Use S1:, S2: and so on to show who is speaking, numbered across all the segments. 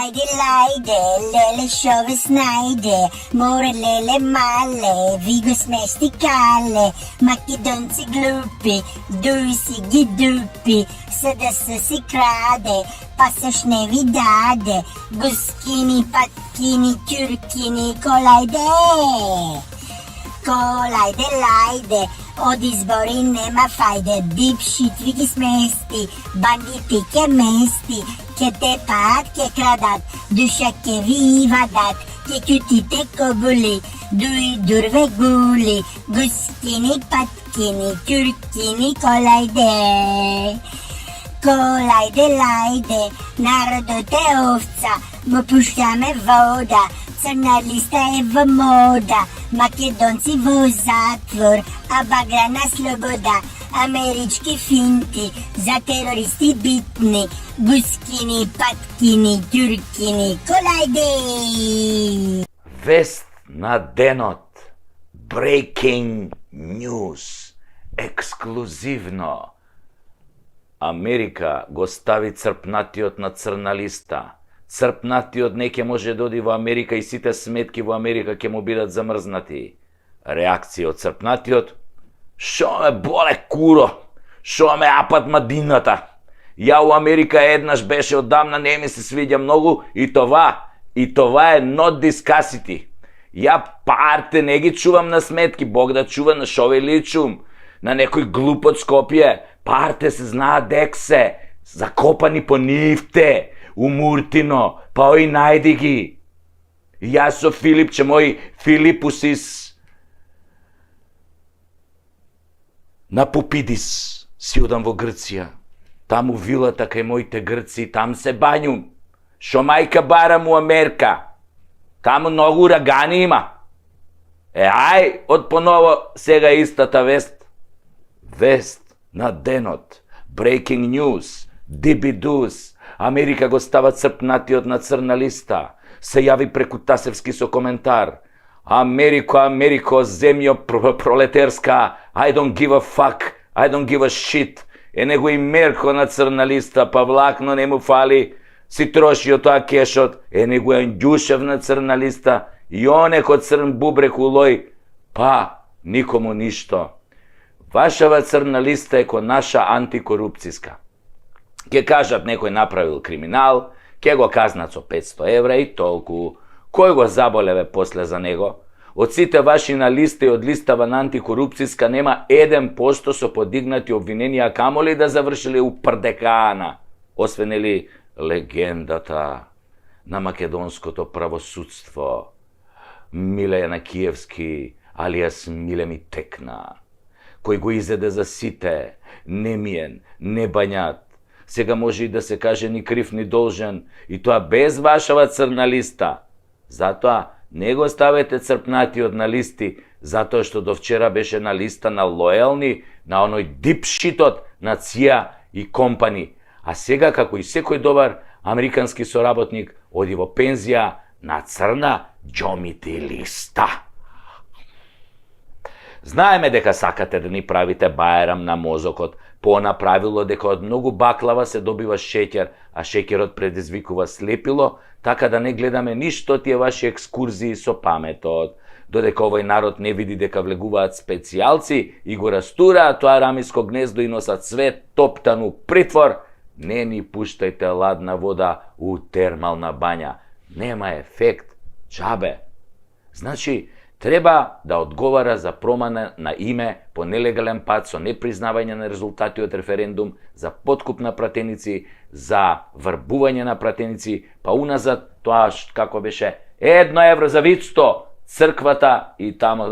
S1: Ajde lajde, lele šove snajde, more lele male, vigo smesti kale, makedonci glupi, dusi gidupi, sada se si krade, pa se ne vidade, guskini, patkini, turkini, kolajde. Kolajde lajde, od izbori nema fajde, bivši tviki smesti, banditi ke mesti, ke te pat, ke kradat, duša ke vivadat, ke kutite kobuli, duj durve guli, guskini, patkini, turkini, kolajde. Kolajde lajde, narodu te ovca, mu puštame voda, crna lista je v moda, Makedonci v zatvor, a bagrana sloboda, američki finti, za teroristi bitni, guskini, patkini, turkini, kolajde!
S2: Вест на денот. Breaking news. Ексклузивно. Америка го стави црпнатиот на црна листа. Црпнатиот не ќе може да оди во Америка и сите сметки во Америка ќе му бидат замрзнати. Реакција од црпнатиот: шо ме боле куро, шо ме апат мадината. Ја у Америка еднаш беше, одамна не ми се свиѓа многу и това е not discussity. Ја парте не ги чувам на сметки, Бог да чува на шо ви личум. На некој глуп од Скопје, парте се знаат дек се, закопани по нивте, у Муртино, па ој најди ги. Јас со Филипче, мој Филипусис, на Пупидис си одам во Грција. Таму вилата кај моите грци, там се бањум. Шо мајка барам у Америка. Таму многу урагани има. Ај, од поново сега истата вест. Вест на денот. Breaking news. Дибидус. Америка го става црпнатиот на црна листа. Се јави преку Тасевски со коментар: Америко, земјо пролетерска, I don't give a fuck, I don't give a shit. Е него и Мерко на црна листа, па влакно не му фали, си трошио тоа кешот, е него е Ѓушев на црна листа, и онеко црн бубрек улој, па никому ништо. Вашава црна листа е ко наша антикорупцијска. Ке кажат некој направил криминал, ке го казнат со 500 евра и толку. Кој го заболеве после за него? Од сите ваши на листа и од листава на антикорупцијска нема 1% со подигнати обвиненија, камоли да завршили у прдекана. Освен ли легендата на македонското правосудство, Миле Киевски, алијас Миле ми текна, кој го изеде за сите, немиен, небањат. Сега може и да се каже ни крив ни должен, и тоа без вашава црна листа. Затоа не го ставете црпнатиот на листи, затоа што до вчера беше на листа на лојални, на оној дипшитот на ЦИА и компани. А сега, како и секој добар американски соработник, оди во пензија на црна џомити листа. Знаеме дека сакате да ни правите бајрам на мозокот, по направило дека од многу баклава се добива шеќер, а шеќерот предизвикува слепило, така да не гледаме ништо тие ваши екскурзии со паметот. Додека овој народ не види дека влегуваат специјалци и го растураат тоа рамиско гнездо и носат свет топтан у притвор, не ни пуштајте ладна вода у термална бања. Нема ефект, џабе. Значи, треба да одговара за промана на име по нелегален пат со непризнавање на резултати од референдум, за подкуп на пратеници, за врбување на пратеници, па уназад тоа како беше 1 евро за вицто, црквата и тамо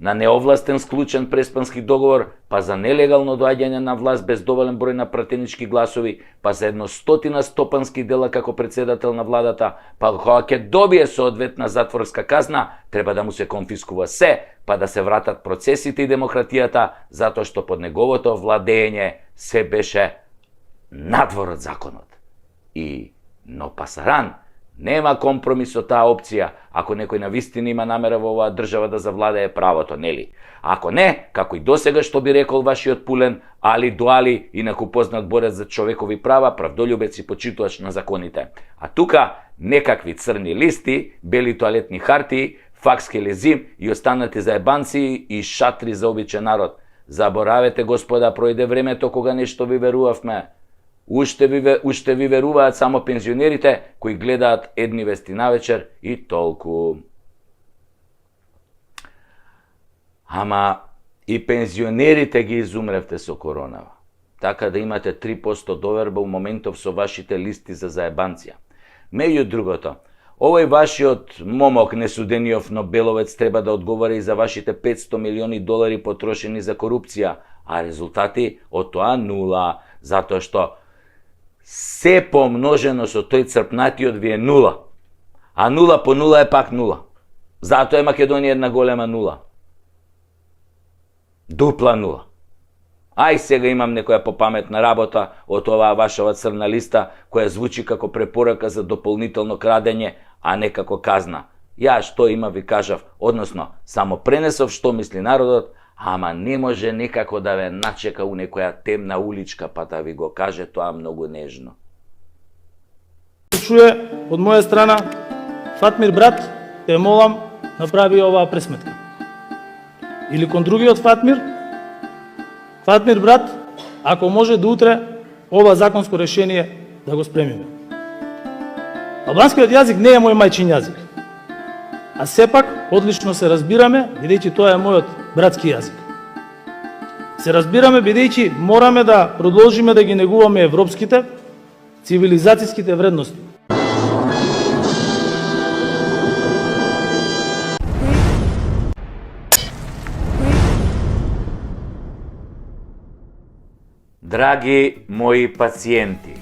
S2: на неовластен склучен преспански договор, па за нелегално доаѓање на власт без доволен број на пратенички гласови, па за 100 стопански дела како председател на владата, па кога ќе добие соодветна затворска казна, треба да му се конфискува се, па да се вратат процесите и демократијата, затоа што под неговото владење се беше надвор од законот. И но пасаран Нема компромис со таа опција, ако некој навистина има намера во оваа држава да завладее правото, нели? Ако не, како и досега што би рекол вашиот Пулен, Али Дуали, инаку познат борец за човекови права, правдолюбец и почитувач на законите. А тука некакви црни листи, бели тоалетни хартии, факски лезим и останати заебанци и шатри за обичен народ. Заборавете, господа, пројде времето кога нешто ви верувавме. Уште ви веруваат само пензионерите кои гледаат едни вести навечер и толку. Ама и пензионерите ги изумревте со коронава. Така да имате 3% доверба у моментов со вашите листи за заебанција. Меѓу другото, овој вашиот момок несудениот Нобеловец треба да одговара и за вашите $500 милиони потрошени за корупција, а резултати од тоа нула, затоа што се помножено со тој црпнатиот ви е нула. А нула по нула е пак нула. Затоа е Македонија една голема нула. Дупла нула. Ај сега имам некоја попаметна работа од оваа вашава црна листа, која звучи како препорака за дополнително крадење, а не како казна. Ја што има ви кажав, односно, само пренесов што мисли народот, ама не може некако да ве начека у некоја темна уличка, па да ви го каже тоа многу нежно.
S3: Чуе од моја страна, Фатмир брат, те молам, направи оваа пресметка. Или кон другиот Фатмир, Фатмир брат, ако може до утре ова законско решение да го спремиме. Албанскиот јазик не е мој мајчин јазик. А сепак, одлично се разбираме, бидејќи тоа е мојот братски јазик. Се разбираме бидејќи мораме да продолжиме да ги негуваме европските, цивилизацијските вредности.
S2: Драги мои пациенти,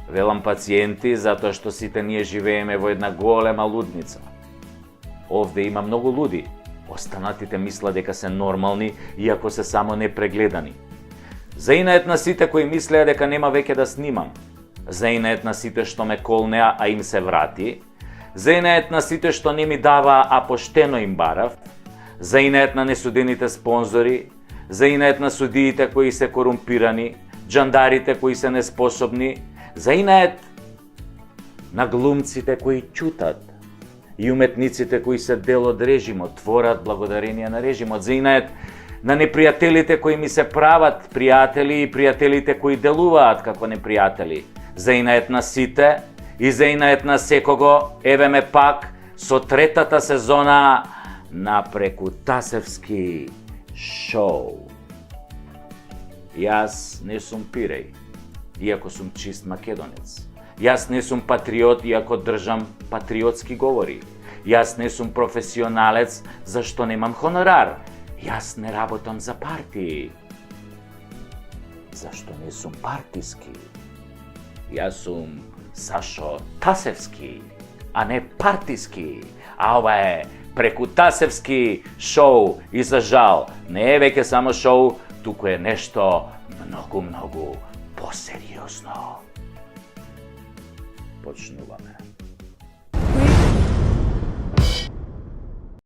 S2: велам пациенти затоа што сите ние живееме во една голема лудница. Овде има многу луди. Останатите мислат дека се нормални, иако се само непрегледани. Заинает на сите кои мислеа дека нема веќе да снимам. Заинает на сите што ме колнеа, а им се врати. Заинает на сите што не ми даваа, а поштено им барав. Заинает на несудените спонзори. Заинает на судиите кои се корумпирани, джандарите кои се неспособни, заинает на глумците кои ќутат и уметниците кои се дел од режимот, творат благодарение на режимот, заинает на непријателите кои ми се прават пријатели и пријателите кои делуваат како непријатели, заинает на сите и заинает на секого, еве ме пак со третата сезона на Прекутасевски шоу. Јас не сум пиреј, иако сум чист македонец. Јас не сум патриот, иако држам патриотски говори. Јас не сум професионалец, зашто немам хонорар. Јас не работам за партии, зашто не сум партиски. Јас сум Сашо Тасевски, а не партиски. А ова е Прекутасевски шоу и за жал не е веќе само шоу, туку е нешто многу посериозно. Почнуваме.